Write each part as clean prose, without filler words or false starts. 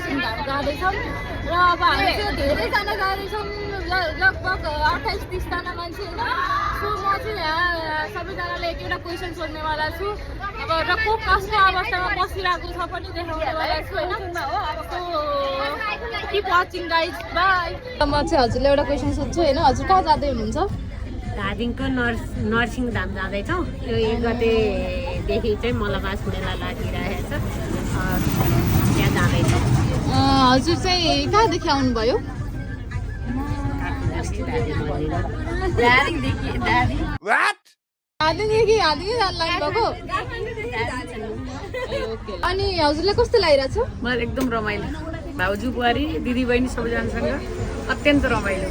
nursing धाम जाँदैछौँ र अब हामी चाहिँ धेरैजना जाँदैछौँ लगभग 28-30 जना मान्छे होइन सो म चाहिँ यहाँ सबैजनाले एउटा क्वेसन सोध्नेवाला छु अब र को कस्तो अवस्थामा बसिरहेको छ पनि देखाउनेवाला छु होइन so keep watching guys by म चाहिँ हजुरले एउटा क्वेसन सोध्छु होइन हजुर कहाँ जाँदै हुनुहुन्छ धादिङको नर्सिङ धाम जाँदैछौँ यो 1 गतेदेखि चाहिँ मलबास मेला लागिरहेछ त्यहाँ जाँदैछौँ हजुर चाहिँ कहाँदेखि आउनुभयो आधीदेखि जानु लाग्नुभएको अनि हजुरलाई कस्तो लागिरहेछ मलाई एकदम रमाइलो भाउजू बुहारी दिदी बहिनी सबैजनासँग अत्यन्त रमाइलो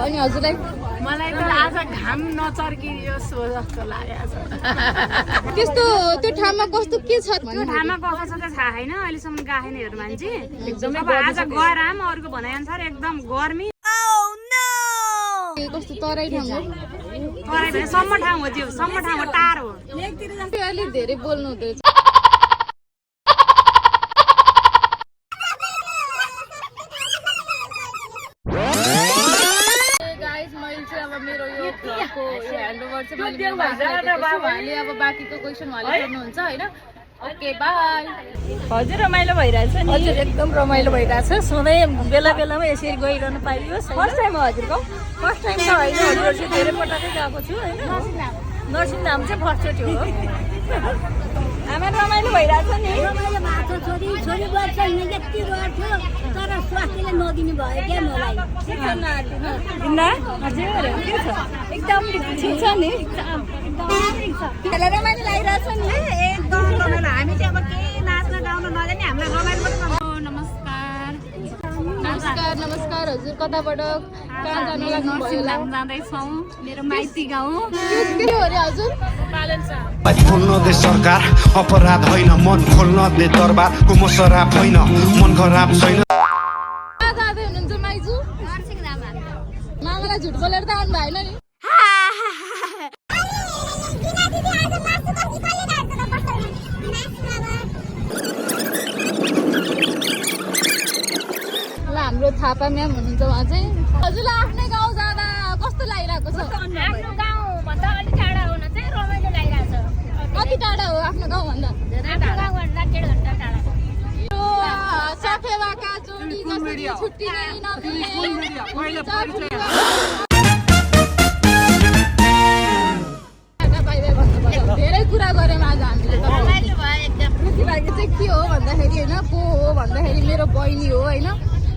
अनि हजुरलाई मलाई त आज घाम नचर्कियोस् जस्तो लागेको छ त्यस्तो त्यो ठाउँमा कस्तो के छ त्यो ठाउँमा कस्तो छ त थाहा छैन अहिलेसम्म गएको छैन हेर्नु मान्छे एकदम अब आज गएर आम अरूको भनाइअनुसार एकदम गर्मी कस्तो तराई ठाउँ हो तराई सम्म ठाउँ हो त्यो सम्म ठाउँ हो टाढो हो अलिक धेरै बोल्नु हुँदैछ उहाँले अब बाँकीको क्वेसन उहाँले सोध्नुहुन्छ होइन ओके बाई हजुर रमाइलो भइरहेछ नि हजुर एकदम रमाइलो भइरहेछ सधैँ बेला बेलामा यसरी गइरहनु पाइयोस् फर्स्ट टाइम हो हजुरको फर्स्ट टाइम त होइन हजुर चाहिँ धेरै पटकै गएको छु होइन नर्सिङ धाम चाहिँ फर्स्टचोटि हो आमा रमाइलो भइरहेछ नि रमाइलो भएको छ छोरी गर्छ हिँड्ने यति गर्थ्यो तर स्वास्थ्यले नदिनु भयो क्या मलाई हजुर के छ एकदम ठिक छ नि रमाइलो लागिरहेछ नि एकदम रमाइलो हामी चाहिँ अब केही नाच्न गाउन नजाने हामीलाई रमाइलो नमस्कार हजुर कताबाट कहाँ जानु लाग्नुभयो जाँदैछौँ मेरो माइती गाउँ के हो अरे हजुर खोल्न दे सरकार अपराध होइन मन खोल्न दे दरबार कुम शराब होइन मन खराब छैन कहाँ जाँदै हुनुहुन्छ माइजू मामालाई झुट बोलेर त आउनु भएन नि हाम्रो थापा म्याम हुनुहुन्छ उहाँ चाहिँ हजुरलाई आफ्नै गाउँ जाँदा कस्तो लागिरहेको छ आफ्नो गाउँभन्दा अलिक टाढा हुन चाहिँ रमाइलो लागिरहेको छ कति टाढा हो आफ्नो गाउँभन्दा आफ्नो गाउँभन्दा 1.5 घन्टा टाढा सफेवाका जोडी जसरी छुट्टिने नमिल्ने धेरै कुरा गऱ्यौँ आज हामीले चाहिँ के हो भन्दाखेरि होइन को हो भन्दाखेरि मेरो बहिनी हो होइन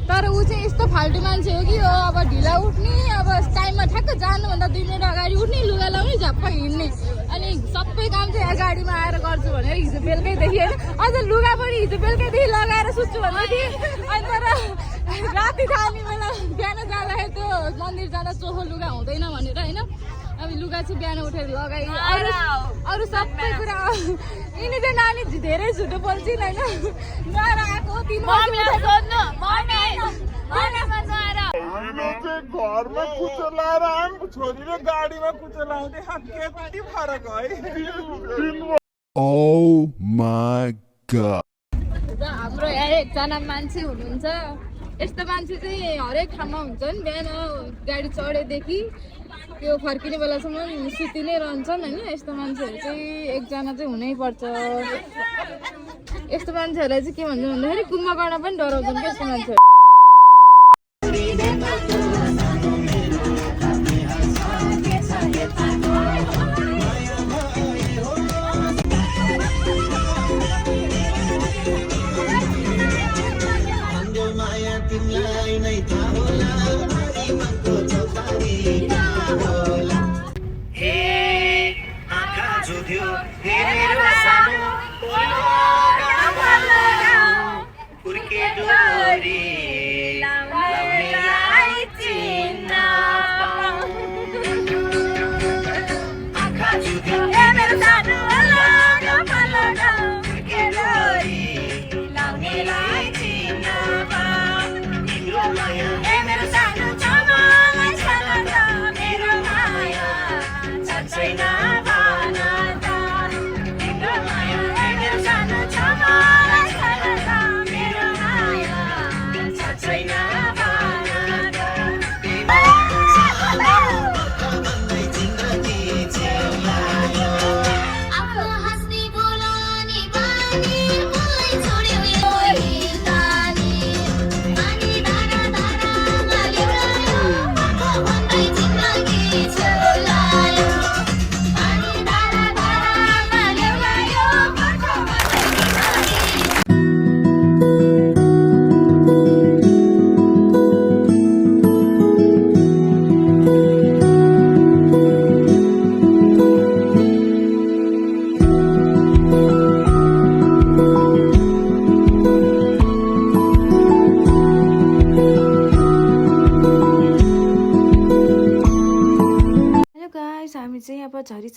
तर ऊ चाहिँ यस्तो फाल्टु मान्छे हो कि हो अब ढिला उठ्ने अब टाइममा ठ्याक्क जानुभन्दा 2 मिनट अगाडि उठ्ने लुगा लाउने झप्प हिँड्ने अनि सबै काम चाहिँ गाडीमा आएर गर्छु भनेर हिजो बेलुकैदेखि होइन अझ लुगा पनि हिजो बेलुकैदेखि लगाएर सुत्छु भन्दै थिएँ अनि तर राति खाने बेला बिहान जाँदाखेरि त्यो मन्दिर जाँदा चोखो लुगा हुँदैन भनेर होइन अब लुगा चाहिँ बिहान उठेर लगाएँ अरू सबै कुरा यिनी चाहिँ नानी धेरै झुटो बोल्छिन् होइन गएर आएको 3 घरमा कुचो लाएर आम छोरीले गाडीमा कुचो लाउँदै कति फरक है Oh my god हाम्रो यहाँ एकजना मान्छे हुनुहुन्छ यस्तो मान्छे चाहिँ हरेक ठाउँमा हुन्छन् बिहान गाडी चढेदेखि त्यो फर्किने बेलासम्म सुति नै रहन्छन् होइन यस्तो मान्छेहरू चाहिँ एकजना चाहिँ हुनैपर्छ यस्तो मान्छेहरूलाई चाहिँ के भन्छ भन्दाखेरि कुम्भकर्ण पनि डराउँछन् क्या यस्तो मान्छेहरू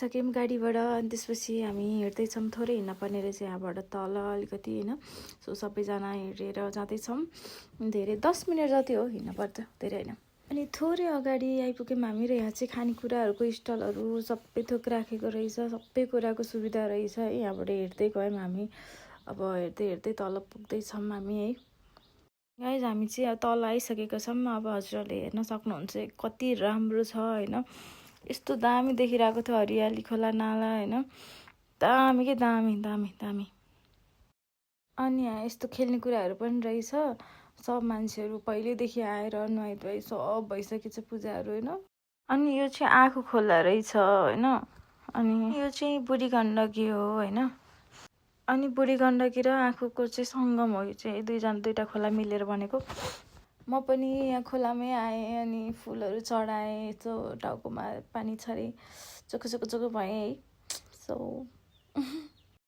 आइसक्यौँ गाडीबाट अनि त्यसपछि हामी हिँड्दैछौँ थोरै हिँड्न पर्ने रहेछ यहाँबाट तल अलिकति होइन सो सबैजना हिँडेर जाँदैछौँ धेरै 10 मिनट जति हो हिँड्न पर्छ धेरै होइन अनि थोरै अगाडि आइपुग्यौँ हामी र यहाँ चाहिँ खानेकुराहरूको स्टलहरू सबै थोक राखेको रहेछ सबै कुराको सुविधा रहेछ है यहाँबाट हेर्दै गयौँ हामी अब हेर्दै तल पुग्दैछौँ हामी है गाइज हामी चाहिँ तल आइसकेका छौँ अब हजुरहरूले हेर्न सक्नुहुन्छ कति राम्रो छ होइन यस्तो दामी देखिरहेको थियो हरियाली खोला नाला होइन दामी के दामी दामी दामी अनि यहाँ यस्तो खेल्ने कुराहरू पनि रहेछ सब मान्छेहरू पहिल्यैदेखि आएर नुहाइ धुवाइ सब भइसकेको छ पूजाहरू होइन अनि यो चाहिँ आँखु खोला रहेछ होइन अनि यो चाहिँ बुढी गण्डकी हो होइन अनि बुढी गण्डकी र आँखुको चाहिँ सङ्गम हो यो चाहिँ दुईटा खोला मिलेर बनेको म पनि यहाँ खोलामै आएँ अनि फुलहरू चढाएँ यस्तो टाउकोमा पानी छरेँ चोखो भएँ है सो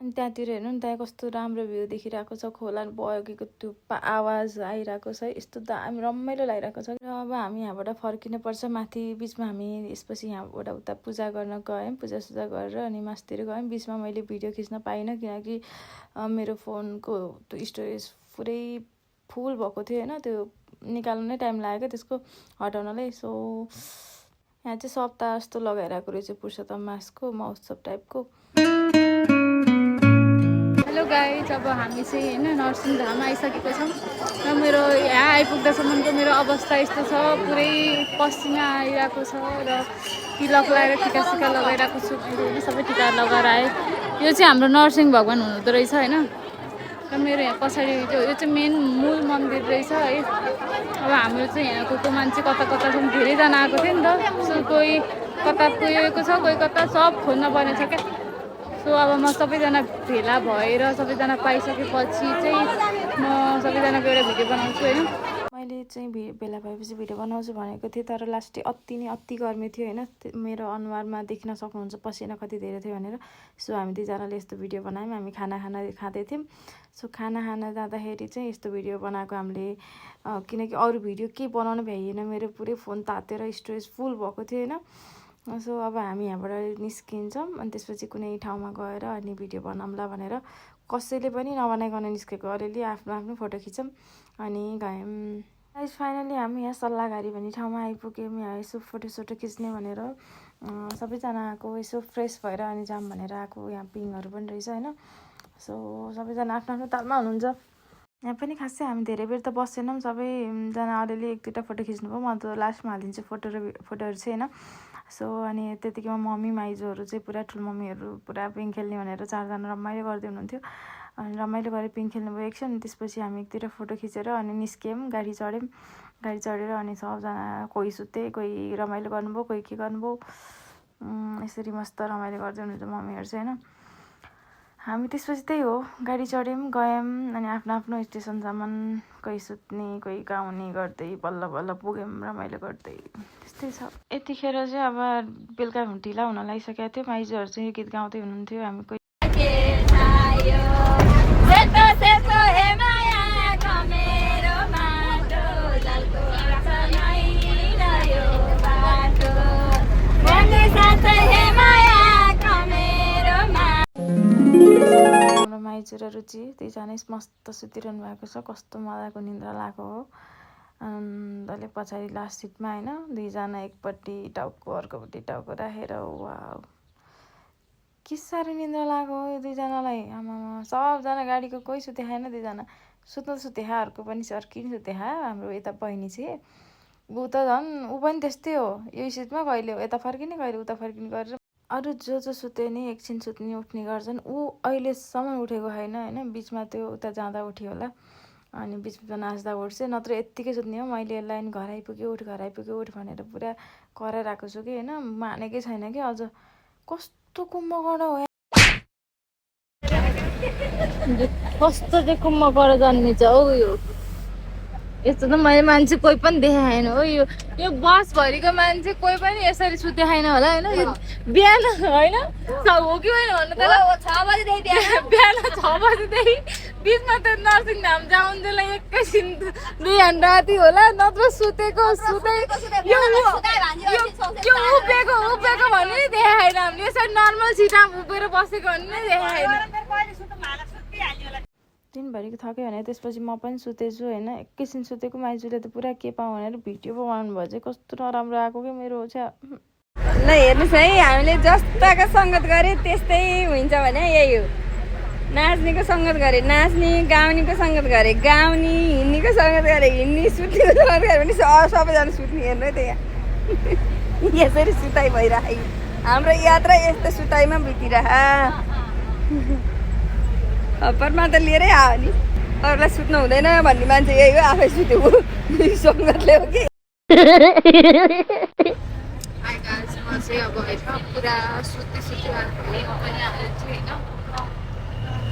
अनि त्यहाँतिर हेर्नु नि त्यहाँ कस्तो राम्रो भ्यू देखिरहेको छ खोला बगेको त्यो आवाज आइरहेको छ यस्तो दामी रमाइलो लागिरहेको छ र अब हामी यहाँबाट फर्किनुपर्छ माथि बिचमा हामी यसपछि यहाँबाट उता पूजा गर्न गयौँ पूजासुजा गरेर अनि मासतिर गयौँ बिचमा मैले भिडियो खिच्न पाइनँ किनकि मेरो फोनको त्यो स्टोरेज पुरै फुल भएको थियो होइन त्यो निकाल्नु नै टाइम लाग्यो त्यसको हटाउनलाई सो यहाँ चाहिँ सप्ताह जस्तो लगाइरहेको रहेछ पुरुषोत्तम मासको महोत्सव टाइपको हेलो गाइज अब हामी चाहिँ होइन नरसिंहधाम आइसकेको छौँ र मेरो यहाँ आइपुग्दासम्मको मेरो अवस्था यस्तो छ पुरै पसिना आइरहेको छ र तिलक लगाएर टिका लगाइरहेको छु मैले होइन सबै टिका लगाएर आएँ यो चाहिँ हाम्रो नरसिंह भगवान् हुनुहुँदो रहेछ होइन र मेरो यहाँ पछाडि यो चाहिँ मेन मूल मन्दिर रहेछ है अब हाम्रो चाहिँ यहाँ को मान्छे कता छन् धेरैजना आएको थियो नि त सो कोही कता पुगेको छ कोही कता सब खोज्न पर्ने छ क्या सो अब म सबैजना भेला भएर सबैजना पाइसकेपछि चाहिँ म सबैजनाको एउटा भिडियो बनाउँछु होइन मैले चाहिँ भेला भएपछि भिडियो बनाउँछु भनेको थिएँ तर लास्टै अति गर्मी थियो होइन मेरो अनुहारमा देख्न सक्नुहुन्छ पसिना कति धेरै थियो भनेर सो हामी दुईजनाले यस्तो भिडियो बनायौँ हामी खाना खाँदै थियौँ सो खाना जाँदाखेरि चाहिँ यस्तो भिडियो बनाएको हामीले किनकि अरू भिडियो केही बनाउनु भ्याइएन मेरो पुरै फोन तातेर स्टोरेज फुल भएको थियो होइन सो अब हामी यहाँबाट निस्किन्छौँ अनि त्यसपछि कुनै ठाउँमा गएर अनि भिडियो बनाउँला भनेर कसैले पनि नबनाइकन निस्केको अलिअलि आफ्नो फोटो खिचौँ अनि गयौँ गाइस फाइनली हामी यहाँ सल्लाहघारी भन्ने ठाउँमा आइपुग्यौँ यहाँ यसो फोटोसोटो खिच्ने भनेर सबैजनाको यसो फ्रेस भएर अनि जाऊँ भनेर आएको यहाँ पिङहरू पनि रहेछ होइन सो सबैजना आफ्नो तालमा हुनुहुन्छ यहाँ पनि खासै हामी धेरै बेर त बसेनौँ सबैजना अलिअलि एक दुईवटा फोटो खिच्नुभयो म त लास्टमा हालिदिन्छु फोटोहरू चाहिँ होइन सो अनि त्यतिकैमा मम्मी माइजूहरू चाहिँ पुरा ठुलो मम्मीहरू पुरा पिङ खेल्ने भनेर चारजना रमाइलो गर्दै हुनुहुन्थ्यो अनि रमाइलो गरेर पिङ खेल्नुभयो एकछिन अनि त्यसपछि हामी एकतिर फोटो खिचेर अनि निस्क्यौँ गाडी चढेर अनि सबजना कोही सुते कोही रमाइलो गर्नुभयो कोही के गर्नुभयो यसरी मस्त रमाइलो गर्दै हुनुहुन्छ मम्मीहरू चाहिँ होइन हामी त्यसपछि त्यही हो गाडी चढ्यौँ गयौँ अनि आफ्नो स्टेसनसम्म कोही सुत्ने कोही गाउने गर्दै बल्ल पुग्यौँ रमाइलो गर्दै त्यस्तै छ यतिखेर चाहिँ अब बेलुका ढिला हुन लागिसकेको थियो माइजूहरू चाहिँ गीत गाउँदै हुनुहुन्थ्यो हामी कोही माइजू र रुचि दुईजना मस्त सुतिरहनु भएको छ कस्तो मजाको निन्द्रा लागेको हो आनन्दले पछाडि लास्ट सिटमा होइन दुईजना एकपट्टि टाउको अर्कोपट्टि टाउको राखेर वाउ के साह्रो निन्द्रा लागेको हो यो दुईजनालाई आमामा सबजना गाडीको कोही सुते खाएन दुईजना सुते अर्को पनि अर्की नि सुते हाम्रो यता बहिनी चाहिँ ऊ त झन् ऊ पनि त्यस्तै हो यो सिटमा कहिले यता फर्किने कहिले उता फर्किने गरेर अरू जो सुते नि एकछिन सुत्ने उठ्ने गर्छन् ऊ अहिलेसम्म उठेको छैन होइन बिचमा त्यो उता जाँदा उठ्यो होला अनि बिचमा नाच्दा उठ्छ नत्र यत्तिकै सुत्ने हो मैले यसलाई नि घर आइपुग्यो उठ भनेर पुरा कराइरहेको छु कि होइन मानेकै छैन कि अझ कस्तो कुम्भकर्ण हो कस्तो चाहिँ कुम्भकर्ण जन्मिन्छ हौ यो यस्तो त मैले मान्छे कोही पनि देखाएन हो यो बसभरिको मान्छे कोही पनि यसरी सुते छैन होला होइन बिहान होइन हो कि होइन भन्नु त बिहान 6 बजीदेखि बिचमा त्यो नर्सिङ धाम जाउन्जेलाई एकैछिन 2 घन्टा राति होला नत्र सुतेको यो उभिएको भन्ने नि देखाएन हामीले यसरी नर्मल सिटमा उभिएर बसेको भन्ने नि देखाएन दिनभरिको थक्यो भने त्यसपछि म पनि सुतेछु होइन एकैछिन सुतेको माइजूले त पुरा के पाऊँ भनेर भिडियो पो बनाउनु भयो चाहिँ कस्तो नराम्रो आएको क्या मेरो छ ल हेर्नुहोस् है हामीले जस्ताको सङ्गत गरे त्यस्तै हुन्छ भने यही हो नाच्नेको सङ्गत गरे नाच्ने गाउनेको सङ्गत गरे गाउने हिँड्नेको सङ्गत गरे हिँड्ने सुत्नेको सङ्गत गरे भने सबैजना सुत्ने हेर्नु है त यहाँ यसरी सुताइ भइरह हाम्रो यात्रा यस्तो सुताइमा बितिरह परमात्मा लिएरै आयो नि अरूलाई सुत्नु हुँदैन भन्ने मान्छे यही हो आफै सुतेको सङ्गतले हो कि म चाहिँ अब होइन पुरा सुत्दै आएको म पनि आएको छु होइन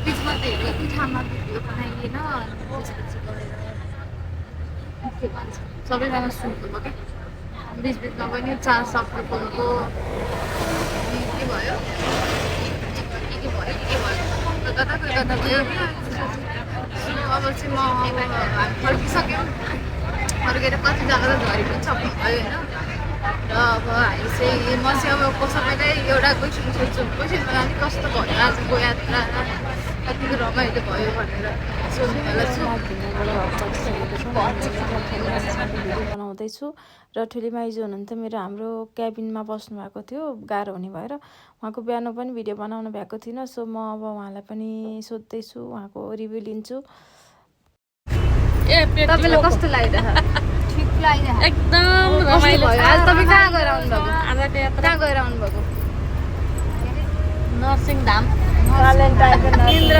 बिचमा धेरै ठाउँमा भिडियो बनाइएन त्यसपछि गएर के भन्छ सबैजना सुत्नुभयो क्या बिचमा पनि चार सप्ताहको के भयो गर्दा भयो अब चाहिँ म हामी फर्किसक्यौँ फर्केर कतिजना त झरी पनि सक्नु भयो होइन र अब हामी चाहिँ म चाहिँ अब सबैलाई एउटा क्वेसन सोध्छु क्वेसन पनि कस्तो भयो आजको यात्रा कतिको रमाइलो भयो भनेर बनाउँदैछु र ठुली माइजू हुनुहुन्थ्यो मेरो हाम्रो क्याबिनमा बस्नु भएको थियो गाह्रो हुने भएर उहाँको बिहान पनि भिडियो बनाउनु भएको थिइनँ सो म अब उहाँलाई पनि सोध्दैछु उहाँको रिभ्यू लिन्छु तपाईँलाई कस्तो लागिरहेको ठिक लागिरहेको एकदम रमाइलो भयो आज तपाईँ कहाँ गएर आउनुभएको कहाँ गएर आउनुभएको नर्सिङ धाम निन्द्रा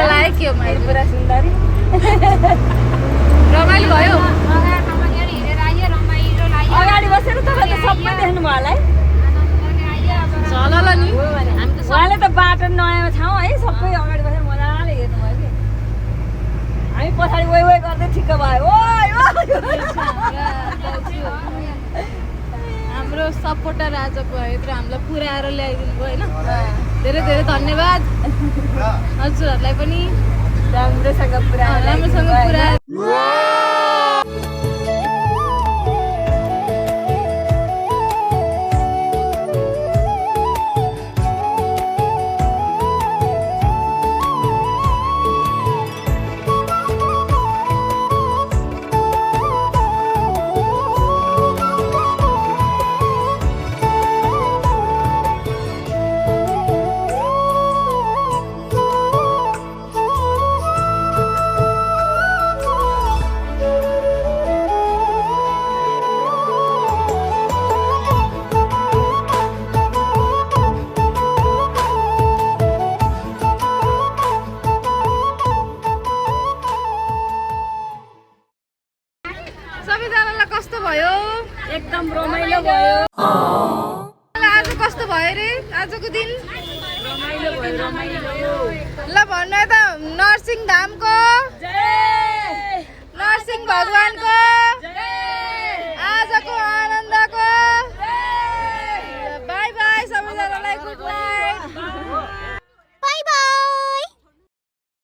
लाग्यो के हो मैले पुरा सुन्दरी रमाइलो भयो अगाडि बसेर तपाईँ त सबै देख्नु भयो होला है झलल नि उहाँले त बाटो नयाँ ठाउँ है सबै अगाडि बसेर मजाले हेर्नुभयो कि हामी पछाडि वै गर्दै ठिक्क भयो हाम्रो सपोर्टर आजको यत्रो हामीलाई पुऱ्याएर ल्याइदिनु भयो होइन धेरै धेरै धन्यवाद हजुरहरूलाई पनि राम्रोसँग पुरा सबैजनालाई कस्तो भयो एकदम रमाइलो भयो आज कस्तो भयो रे आजको दिन ल भन्नु त नर्सिङ धामको नर्सिङ भगवानको